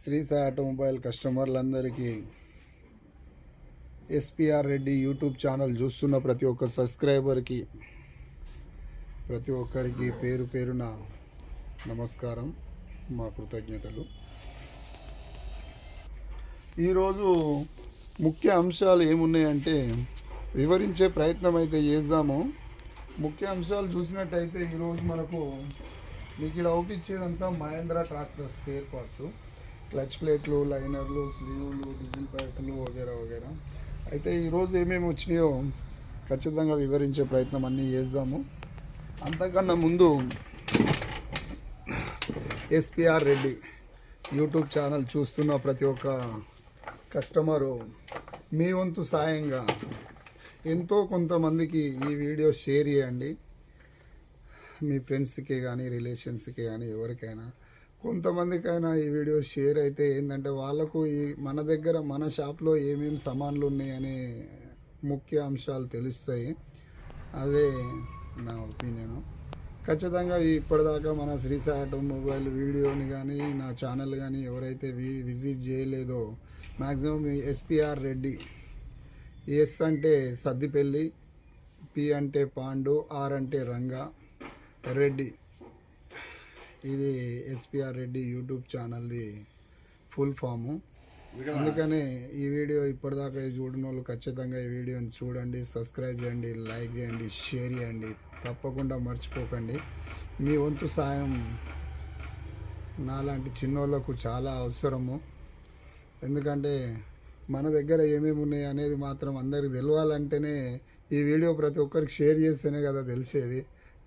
Shri Sai automobile కస్టమర్లందరికీ SPR Reddy YouTube channel చూస్తున్న ప్రతి ఒక్క సబ్స్క్రైబర్కి ప్రతి ఒక్కరికి పేరు పేరున నమస్కారం, మా కృతజ్ఞతలు. ఈరోజు ముఖ్య అంశాలు ఏమున్నాయంటే వివరించే ప్రయత్నం అయితే చేద్దాము. ముఖ్య అంశాలు చూసినట్టయితే ఈరోజు మీకు ఇక్కడ అవుపిచ్చేదంతా Mahindra tractor spare parts, clutch ప్లేట్లు, లైనర్లు, స్లీవ్లు, డీజిల్ పైపులు వగేరా వగేరా. అయితే ఈరోజు ఏమేమి వచ్చినాయో ఖచ్చితంగా వివరించే ప్రయత్నం అన్నీ చేద్దాము. అంతకన్నా ముందు ఎస్పీఆర్ రెడ్డి యూట్యూబ్ ఛానల్ చూస్తున్న ప్రతి ఒక్క కస్టమరు మీ వంతు సాయంగా ఎంతో కొంతమందికి ఈ వీడియో షేర్ చేయండి. మీ ఫ్రెండ్స్కి కానీ రిలేషన్స్కి కానీ ఎవరికైనా కొంతమందికైనా ఈ వీడియో షేర్ అయితే ఏంటంటే వాళ్ళకు మన దగ్గర మన షాప్లో ఏమేమి సామాన్లు ఉన్నాయనే ముఖ్య అంశాలు తెలుస్తాయి. అదే నా ఒపీనియను. ఖచ్చితంగా ఇప్పటిదాకా మన శ్రీ సాయి ఆటోమొబైల్ వీడియోని కానీ నా ఛానల్ కానీ ఎవరైతే విజిట్ చేయలేదో మ్యాక్సిమం ఎస్పీఆర్ రెడ్డి, ఎస్ అంటే సద్దిపల్లి, పి అంటే పాండు, ఆర్ అంటే రంగా రెడ్డి, ఇది ఎస్పీఆర్ రెడ్డి యూట్యూబ్ ఛానల్ది ఫుల్ ఫాము. అందుకనే ఈ వీడియో ఇప్పటిదాకా చూడని వాళ్ళు ఖచ్చితంగా ఈ వీడియోని చూడండి, సబ్స్క్రైబ్ చేయండి, లైక్ చేయండి, షేర్ చేయండి, తప్పకుండా మర్చిపోకండి. మీ వంతు సాయం నాలాంటి చిన్నోళ్ళకు చాలా అవసరము. ఎందుకంటే మన దగ్గర ఏమేమి ఉన్నాయి అనేది మాత్రం అందరికి తెలియాలంటేనే ఈ వీడియో ప్రతి ఒక్కరికి షేర్ చేస్తేనే కదా తెలిసేది.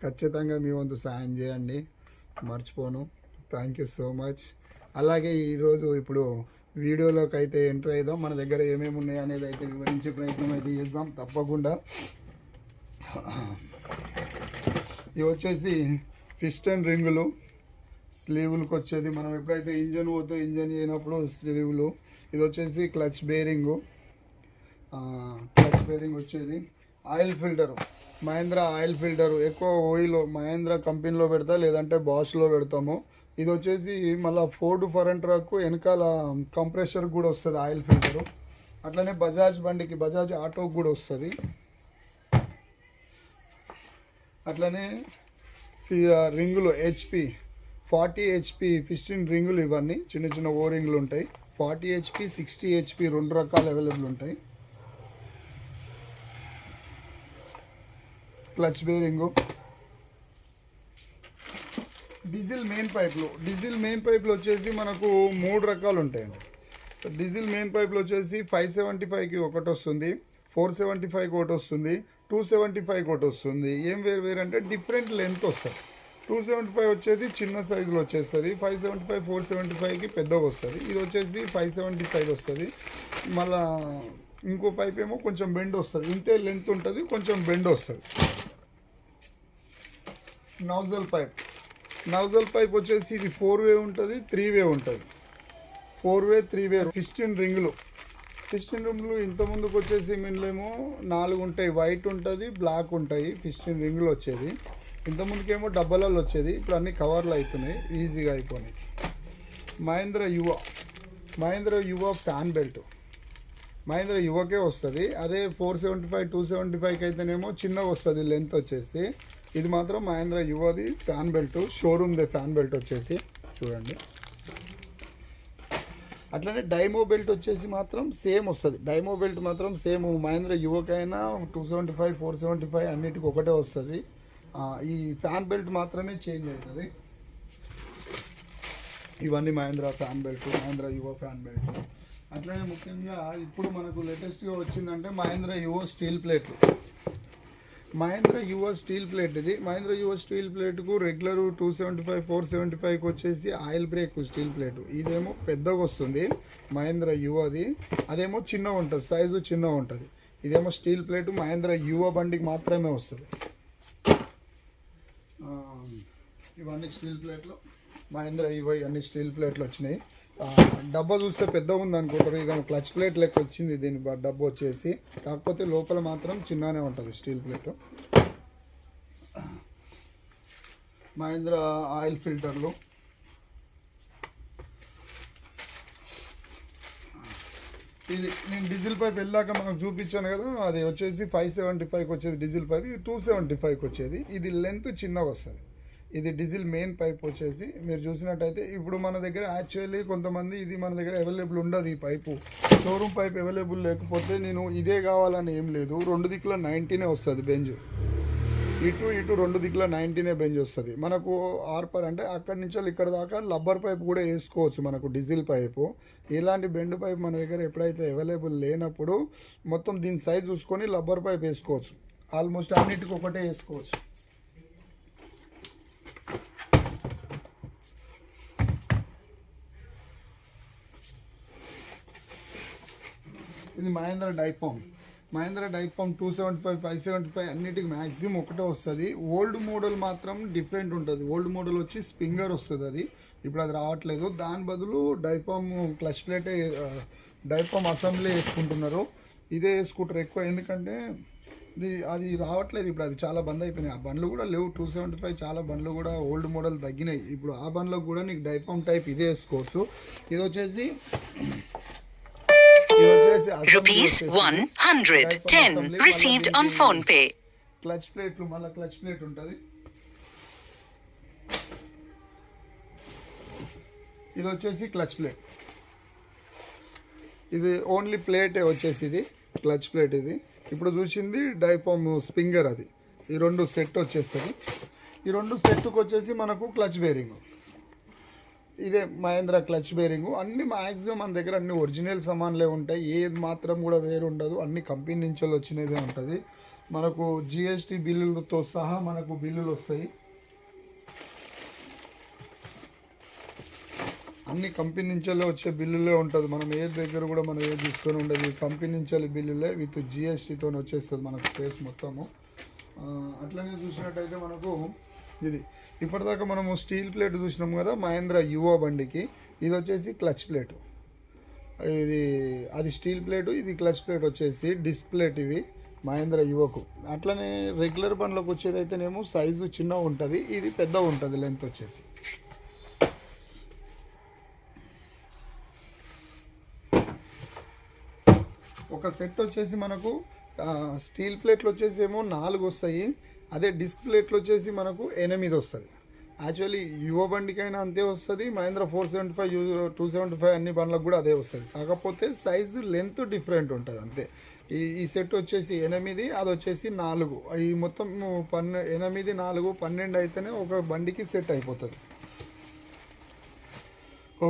ఖచ్చితంగా మీ వంతు సాయం చేయండి, మర్చిపోను. Thank you so much. అలాగే ఈరోజు ఇప్పుడు వీడియోలోకి అయితే ఎంటర్ అయిదాం. మన దగ్గర ఏమేమి ఉన్నాయి అనేది అయితే వివరించే ప్రయత్నం అయితే చేద్దాం తప్పకుండా. ఇవి వచ్చేసి పిస్టన్ రింగులు, స్లీవులకు వచ్చేది. మనం ఎప్పుడైతే ఇంజన్ పోతే ఇంజన్ చేయనప్పుడు స్లీవులు. ఇది వచ్చేసి క్లచ్ బేరింగ్ వచ్చేది. Oil filter, Mahindra oil filter. ఎక్కువ ఆయిల్ మహేంద్ర కంపెనీలో పెడతా, లేదంటే బాష్లో పెడతాము. ఇది వచ్చేసి మళ్ళీ ఫోర్డ్ ఫరెన్ ట్రక్ వెనకాల కంప్రెషర్ కూడా వస్తుంది ఆయిల్ ఫిల్టరు. అట్లనే బజాజ్ బండికి, బజాజ్ ఆటోకి కూడా వస్తుంది. అట్లనే రింగులు హెచ్పి 40 HP పిస్టన్ రింగులు. ఇవన్నీ చిన్న చిన్న ఓ రింగులు ఉంటాయి. 40 HP 60 HP రెండు రకాలు అవైలబుల్ ఉంటాయి. క్లచ్ బేరింగు, డీజిల్ మెయిన్ పైపులు వచ్చేసి మనకు 3 రకాలు ఉంటాయండి. డీజిల్ మెయిన్ పైపులు వచ్చేసి 575కి ఒకటి వస్తుంది, 475కి ఒకటి వస్తుంది, 275కి ఒకటి వస్తుంది. ఏం వేరు అంటే డిఫరెంట్ లెంత్ వస్తుంది. 275 వచ్చేది చిన్న సైజులో వచ్చేస్తుంది, 575 475కి పెద్దగా వస్తుంది. ఇది వచ్చేసి 575 వస్తుంది. మళ్ళా ఇంకో పైప్ ఏమో కొంచెం బెండ్ వస్తుంది. ఇంతే లెంత్ ఉంటుంది, కొంచెం బెండ్ వస్తుంది. నౌజల్ పైప్ వచ్చేసి ఇది 4-వే ఉంటుంది, 3-వే ఉంటుంది. 4-వే 3-వే. పిస్టన్ రింగులు ఇంత ముందుకు వచ్చేసి మిన్లేమో 4 ఉంటాయి. వైట్ ఉంటుంది, బ్లాక్ ఉంటాయి పిస్టన్ రింగులు వచ్చేది. ఇంత ముందుకేమో డబ్బలలో వచ్చేది. ఇప్పుడు అన్ని కవర్లు అవుతున్నాయి, ఈజీగా అయిపోయినాయి. మహేంద్ర యువ ఫ్యాన్ బెల్ట్, మహేంద్ర యువకే వస్తుంది. అదే 475 275కి అయితేనేమో చిన్నగా వస్తుంది లెంత్ వచ్చేసి. ఇది మాత్రం మహేంద్ర యువది ఫ్యాన్ బెల్ట్, షోరూమ్ది ఫ్యాన్ బెల్ట్ వచ్చేసి చూడండి. అట్లనే డైమో బెల్ట్ వచ్చేసి మాత్రం సేమ్ వస్తుంది. డైమో బెల్ట్ మాత్రం సేమ్ మహేంద్ర యువకైనా 275 475 అన్నిటికీ ఒకటే వస్తుంది. ఈ ఫ్యాన్ బెల్ట్ మాత్రమే చేంజ్ అవుతుంది. ఇవన్నీ మహేంద్ర ఫ్యాన్ బెల్ట్, మహేంద్ర యువ ఫ్యాన్ బెల్ట్. అట్లనే ముఖ్యంగా ఇప్పుడు మనకు లేటెస్ట్గా వచ్చిందంటే మహేంద్ర యువ స్టీల్ ప్లేట్లు. మహేంద్ర యువ స్టీల్ ప్లేట్ ఇది. మహేంద్ర యువ స్టీల్ ప్లేట్కు రెగ్యులర్ 275 475కి వచ్చేసి ఆయిల్ బ్రేక్ స్టీల్ ప్లేట్. ఇదేమో పెద్దగా వస్తుంది మహేంద్ర యువది, అదేమో చిన్నగా ఉంటుంది, సైజు చిన్నగా ఉంటుంది. ఇదేమో స్టీల్ ప్లేట్ మహేంద్ర యువ బండికి మాత్రమే వస్తుంది. ఇవన్నీ స్టీల్ ప్లేట్లు, మహేంద్ర యువ అన్ని స్టీల్ ప్లేట్లు వచ్చినాయి. డబ్బా చూస్తే పెద్దగా ఉంది అనుకుంటారు, ఇదేమో క్లచ్ ప్లేట్ లెక్క వచ్చింది దీని డబ్బా వచ్చేసి. కాకపోతే లోపల మాత్రం చిన్ననే ఉంటుంది స్టీల్ ప్లేట్. మహేంద్ర ఆయిల్ ఫిల్టర్లు, ఇది నేను డీజిల్ పైప్ వెళ్ళాక మనకు చూపించాను కదా, అది వచ్చేసి 575కి వచ్చేది డీజిల్ పైప్, ఇది 275కి వచ్చేది. ఇది లెంత్ చిన్నగా వస్తుంది. ఇది డీజిల్ మెయిన్ పైప్ వచ్చేసి మీరు చూసినట్టయితే ఇప్పుడు మన దగ్గర యాక్చువల్లీ కొంతమంది ఇది మన దగ్గర అవైలబుల్ ఉండదు. ఈ పైపు షోరూమ్ పైప్ అవైలబుల్ లేకపోతే నేను ఇదే కావాలని ఏం లేదు, 2 దిక్కుల 90నే వస్తుంది బెంజ్. ఇటు 2 దిక్కుల 90నే బెంజ్ వస్తుంది మనకు. ఆర్పర్ అంటే అక్కడి నుంచి ఇక్కడ దాకా లబ్బర్ పైప్ కూడా వేసుకోవచ్చు మనకు డీజిల్ పైపు. ఇలాంటి బెండ్ పైప్ మన దగ్గర ఎప్పుడైతే అవైలబుల్ లేనప్పుడు మొత్తం దీని సైజ్ చూసుకొని లబ్బర్ పైప్ వేసుకోవచ్చు. ఆల్మోస్ట్ అన్నిటికీ ఒకటే వేసుకోవచ్చు. ఇది మహేంద్ర డైపామ్ 275, 575 అన్నిటికి మ్యాక్సిమం ఒకటే వస్తుంది. ఓల్డ్ మోడల్ మాత్రం డిఫరెంట్ ఉంటుంది. ఓల్డ్ మోడల్ వచ్చి స్ప్రింగర్ వస్తుంది, అది ఇప్పుడు అది రావట్లేదు. దాని బదులు డైపామ్ క్లచ్ ప్లేటే డైపామ్ అసెంబ్లీ వేసుకుంటున్నారు. ఇదే వేసుకుంటారు ఎక్కువ, ఎందుకంటే అది రావట్లేదు ఇప్పుడు. అది చాలా బంద్ అయిపోయినాయి. ఆ బండ్లు కూడా లేవు. 275 చాలా బండ్లు కూడా ఓల్డ్ మోడల్ తగ్గినాయి. ఇప్పుడు ఆ బండ్లకు కూడా నీకు డైపామ్ టైప్ ఇదే వేసుకోవచ్చు. ఇది వచ్చేసి ₹110 received on phone pay. Clutch ప్లేట్లు, మళ్ళీ క్లచ్ ప్లేట్ ఉంటుంది. ఇది వచ్చేసి క్లచ్ ప్లేట్. ఇది ఓన్లీ ప్లేటే వచ్చేసి ఇది క్లచ్ ప్లేట్. ఇది ఇప్పుడు చూసింది డైపామ్ స్ప్రింగర్. అది ఈ 2 సెట్ వచ్చేస్తుంది. ఈ 2 సెట్కి వచ్చేసి మనకు క్లచ్ బేరింగ్. ఇదే మహేంద్ర క్లచ్ బేరింగ్. అన్ని మ్యాక్సిమం మన దగ్గర అన్ని ఒరిజినల్ సామాన్లే ఉంటాయి. ఏది మాత్రం కూడా వేరు ఉండదు. అన్ని కంపెనీ నుంచి వచ్చినదే ఉంటుంది. మనకు జిఎస్టీ బిల్లులతో సహా మనకు బిల్లులు వస్తాయి. అన్ని కంపెనీ నుంచే వచ్చే బిల్లులే ఉంటుంది. మనం ఏ దగ్గర కూడా మనం ఏది తీసుకొని ఉండదు. కంపెనీ నుంచి బిల్లులే విత్ జిఎస్టీతో వచ్చేస్తుంది మనకు స్పేస్ మొత్తము. అట్లనే చూసినట్టయితే మనకు ఇది ఇప్పటిదాకా మనము స్టీల్ ప్లేట్ చూసినాం కదా మహేంద్ర యువో బండికి. ఇది వచ్చేసి క్లచ్ ప్లేటు. అది స్టీల్ ప్లేటు, ఇది క్లచ్ ప్లేట్ వచ్చేసి డిస్క్ ప్లేట్. ఇవి మహేంద్ర యువకు. అట్లనే రెగ్యులర్ బండ్లకు వచ్చేది అయితేనేమో సైజు చిన్నగా ఉంటుంది, ఇది పెద్దగా ఉంటుంది లెంత్ వచ్చేసి. ఒక సెట్ వచ్చేసి మనకు స్టీల్ ప్లేట్లు వచ్చేసి ఏమో 4 వస్తాయి. అదే డిస్క్ ప్లేట్లు వచ్చేసి మనకు 8 వస్తుంది. యాక్చువల్లీ యువ బండికైనా అంతే వస్తుంది. మహేంద్ర 475, 275 అన్ని బండ్లకు కూడా అదే వస్తుంది. కాకపోతే సైజు లెంత్ డిఫరెంట్ ఉంటుంది అంతే. ఈ సెట్ వచ్చేసి 8, అది వచ్చేసి 4. ఈ మొత్తం 8, 4, 12 అయితేనే ఒక బండికి సెట్ అయిపోతుంది.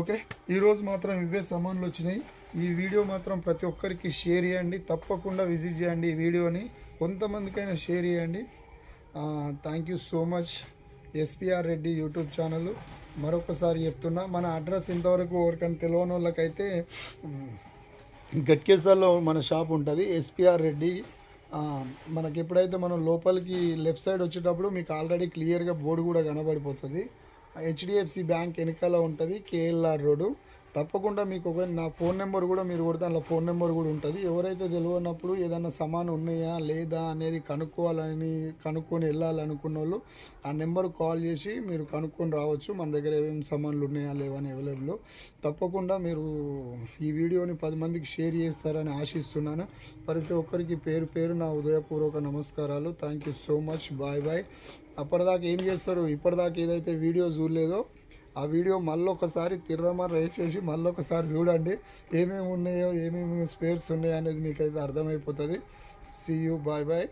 ఓకే, ఈరోజు మాత్రం ఇవే సామాన్లు వచ్చినాయి. ఈ వీడియో మాత్రం ప్రతి ఒక్కరికి షేర్ చేయండి. తప్పకుండా విజిట్ చేయండి ఈ వీడియోని. కొంతమందికైనా షేర్ చేయండి. Thank you so much. SPR Reddy YouTube channel మరొకసారి చెప్తున్నా. మన అడ్రస్ ఇంతవరకు ఎవరికైనా తెలియని వాళ్ళకైతే గట్కేసర్లో మన షాప్ ఉంటుంది, ఎస్పీఆర్ రెడ్డి. మనకి ఎప్పుడైతే మనం లోపలికి లెఫ్ట్ సైడ్ వచ్చేటప్పుడు మీకు ఆల్రెడీ క్లియర్గా బోర్డు కూడా కనబడిపోతుంది. హెచ్డిఎఫ్సి బ్యాంక్ వెనకాల ఉంటుంది, కేఎల్ఆర్ రోడ్డు. తప్పకుండా మీకు నా ఫోన్ నెంబర్ కూడా మీరు కొడితే అందులో ఫోన్ నెంబర్ కూడా ఉంటుంది. ఎవరైతే తెలియనప్పుడు ఏదైనా సామాను ఉన్నాయా లేదా అనేది కనుక్కొని వెళ్ళాలనుకున్న వాళ్ళు ఆ నెంబర్ కాల్ చేసి మీరు కనుక్కొని రావచ్చు. మన దగ్గర ఏమేమి సామాన్లు ఉన్నాయా లేవని అవైలబుల్. తప్పకుండా మీరు ఈ వీడియోని 10 మందికి షేర్ చేస్తారని ఆశిస్తున్నాను. ప్రతి ఒక్కరికి పేరు పేరు నా ఉదయపూర్వక నమస్కారాలు. Thank you so much. Bye. అప్పటిదాకా ఏం చేస్తారు, ఇప్పటిదాకా ఏదైతే వీడియో చూడలేదో ఆ వీడియో మళ్ళొకసారి వేసేసి మళ్ళొకసారి చూడండి. ఏమేమి ఉన్నాయో, ఏమేమి స్పేర్స్ ఉన్నాయో అనేది మీకైతే అర్థమైపోతుంది. See you. బాయ్.